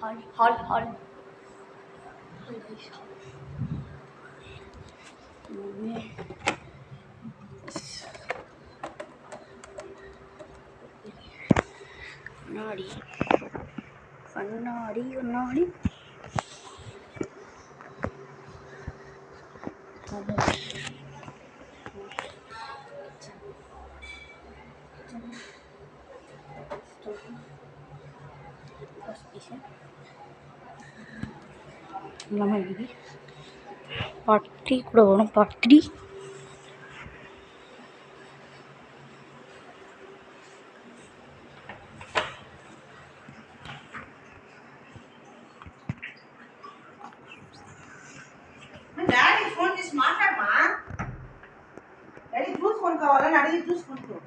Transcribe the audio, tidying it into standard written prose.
Hall கண்ணாடி எல்லாமே இருக்குது. பார்ட் 3 கூட வரும். பார்ட் 3 డాడీ ఫోన్ చేసి మాట్లాడమా. డాడీ జ్యూస్ కొనుక్కోవాలని అడిగి జ్యూస్ కొనుక్కో.